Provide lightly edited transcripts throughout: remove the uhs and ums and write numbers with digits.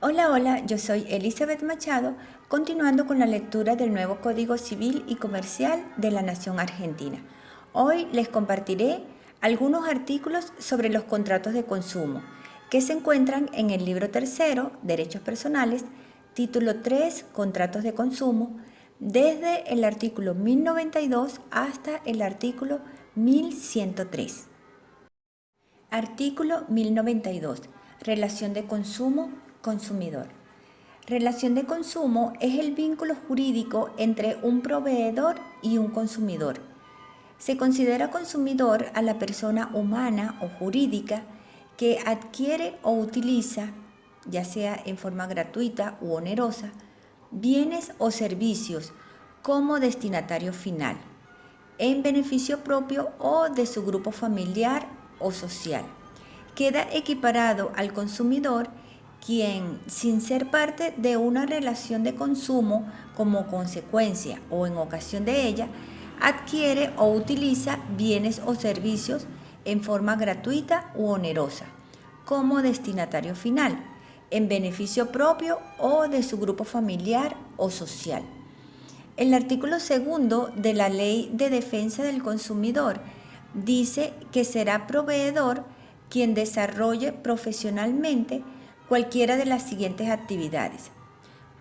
Hola, hola, yo soy Elizabeth Machado, continuando con la lectura del nuevo Código Civil y Comercial de la Nación Argentina. Hoy les compartiré algunos artículos sobre los contratos de consumo que se encuentran en el libro tercero, Derechos Personales, título 3, Contratos de Consumo, desde el artículo 1092 hasta el artículo 1103. Artículo 1092. Relación de consumo-consumidor. Relación de consumo es el vínculo jurídico entre un proveedor y un consumidor. Se considera consumidor a la persona humana o jurídica que adquiere o utiliza, ya sea en forma gratuita u onerosa, bienes o servicios como destinatario final, en beneficio propio o de su grupo familiar o social. Queda equiparado al consumidor quien, sin ser parte de una relación de consumo como consecuencia o en ocasión de ella, adquiere o utiliza bienes o servicios en forma gratuita u onerosa, como destinatario final, en beneficio propio o de su grupo familiar o social. El artículo segundo de la Ley de Defensa del Consumidor dice que será proveedor quien desarrolle profesionalmente cualquiera de las siguientes actividades: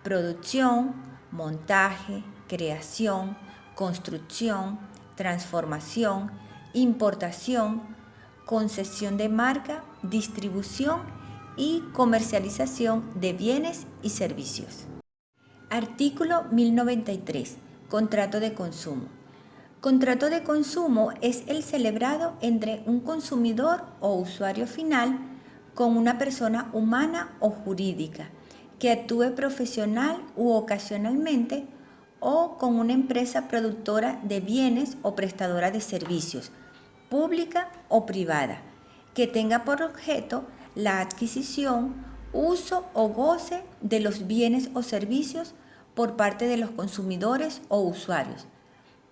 producción, montaje, creación, construcción, transformación, importación, concesión de marca, distribución y comercialización de bienes y servicios. Artículo 1093. Contrato de consumo. Contrato de consumo es el celebrado entre un consumidor o usuario final con una persona humana o jurídica que actúe profesional u ocasionalmente o con una empresa productora de bienes o prestadora de servicios, pública o privada, que tenga por objeto la adquisición, uso o goce de los bienes o servicios por parte de los consumidores o usuarios,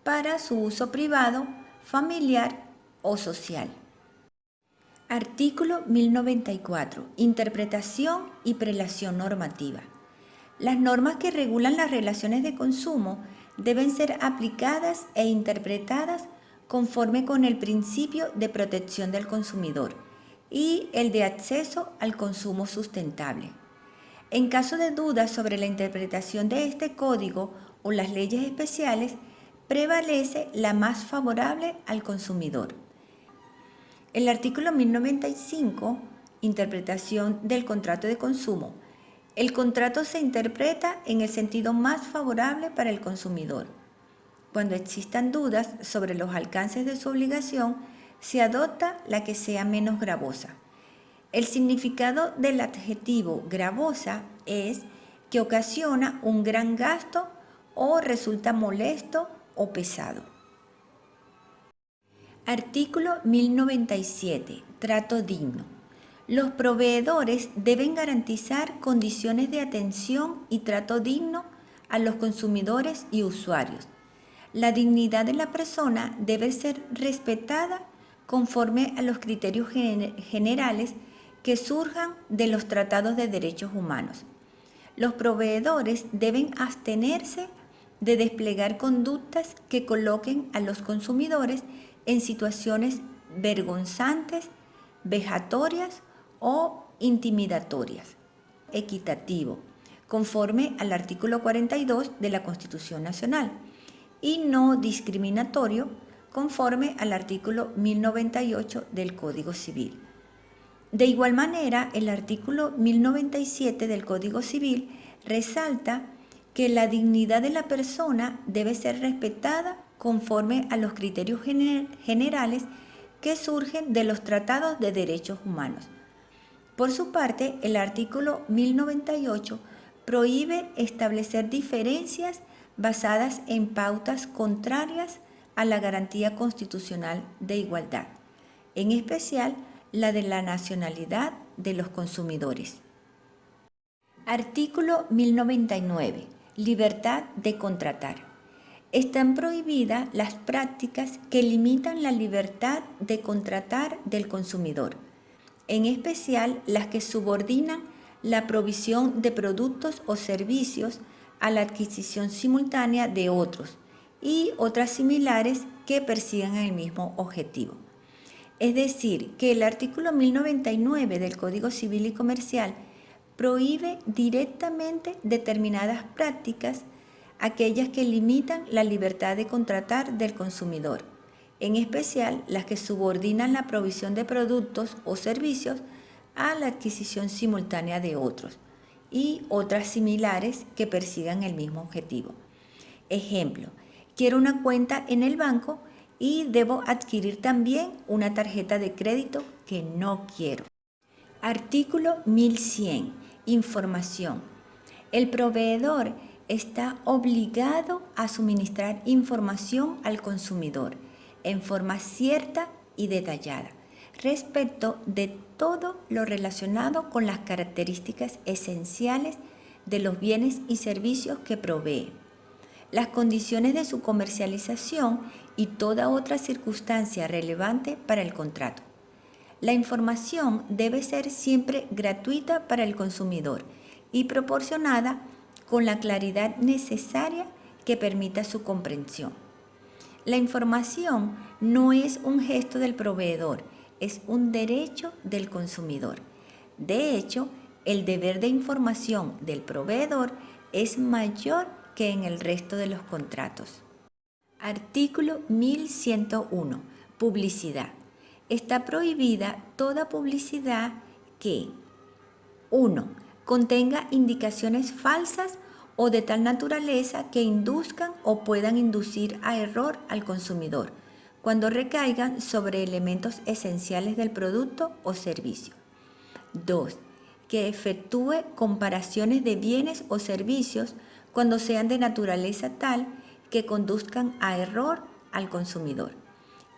para su uso privado, familiar o social. Artículo 1094. Interpretación y prelación normativa. Las normas que regulan las relaciones de consumo deben ser aplicadas e interpretadas conforme con el principio de protección del consumidor y el de acceso al consumo sustentable. En caso de dudas sobre la interpretación de este código o las leyes especiales, prevalece la más favorable al consumidor. El artículo 1095, interpretación del contrato de consumo. El contrato se interpreta en el sentido más favorable para el consumidor. Cuando existan dudas sobre los alcances de su obligación, se adopta la que sea menos gravosa. El significado del adjetivo gravosa es que ocasiona un gran gasto o resulta molesto o pesado. Artículo 1097. Trato digno. Los proveedores deben garantizar condiciones de atención y trato digno a los consumidores y usuarios. La dignidad de la persona debe ser respetada conforme a los criterios generales que surjan de los tratados de derechos humanos. Los proveedores deben abstenerse de desplegar conductas que coloquen a los consumidores en situaciones vergonzantes, vejatorias o intimidatorias. Equitativo, conforme al artículo 42 de la Constitución Nacional, y no discriminatorio, conforme al artículo 1098 del Código Civil. De igual manera, el artículo 1097 del Código Civil resalta que la dignidad de la persona debe ser respetada conforme a los criterios generales que surgen de los tratados de derechos humanos. Por su parte, el artículo 1098 prohíbe establecer diferencias basadas en pautas contrarias a la garantía constitucional de igualdad, en especial la de la nacionalidad de los consumidores. Artículo 1099. Libertad de contratar. Están prohibidas las prácticas que limitan la libertad de contratar del consumidor, en especial las que subordinan la provisión de productos o servicios a la adquisición simultánea de otros y otras similares que persigan el mismo objetivo. Es decir, que el artículo 1099 del Código Civil y Comercial prohíbe directamente determinadas prácticas, aquellas que limitan la libertad de contratar del consumidor, en especial las que subordinan la provisión de productos o servicios a la adquisición simultánea de otros y otras similares que persigan el mismo objetivo. Ejemplo, quiero una cuenta en el banco y debo adquirir también una tarjeta de crédito que no quiero. Artículo 1100. Información. El proveedor está obligado a suministrar información al consumidor en forma cierta y detallada respecto de todo lo relacionado con las características esenciales de los bienes y servicios que provee, las condiciones de su comercialización y toda otra circunstancia relevante para el contrato. La información debe ser siempre gratuita para el consumidor y proporcionada con la claridad necesaria que permita su comprensión. La información no es un gesto del proveedor, es un derecho del consumidor. De hecho, el deber de información del proveedor es mayor que en el resto de los contratos. Artículo 1101. Publicidad. Está prohibida toda publicidad que 1. Contenga indicaciones falsas o de tal naturaleza que induzcan o puedan inducir a error al consumidor cuando recaigan sobre elementos esenciales del producto o servicio. 2. Que efectúe comparaciones de bienes o servicios cuando sean de naturaleza tal que conduzcan a error al consumidor.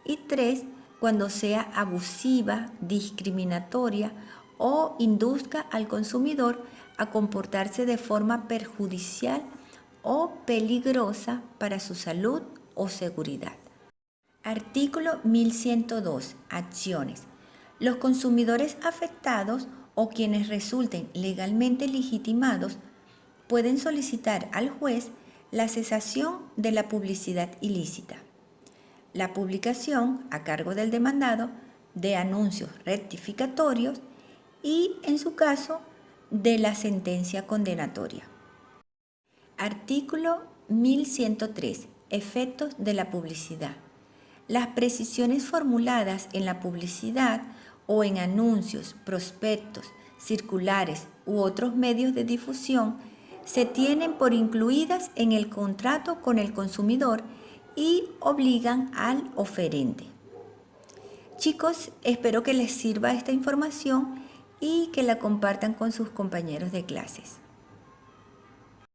Y 3. Cuando sea abusiva, discriminatoria o induzca al consumidor a comportarse de forma perjudicial o peligrosa para su salud o seguridad. Artículo 1102. Acciones. Los consumidores afectados o quienes resulten legalmente legitimados pueden solicitar al juez la cesación de la publicidad ilícita, la publicación a cargo del demandado de anuncios rectificatorios y, en su caso, de la sentencia condenatoria. Artículo 1103. Efectos de la publicidad. Las precisiones formuladas en la publicidad o en anuncios, prospectos, circulares u otros medios de difusión se tienen por incluidas en el contrato con el consumidor y obligan al oferente. Chicos, espero que les sirva esta información y que la compartan con sus compañeros de clases.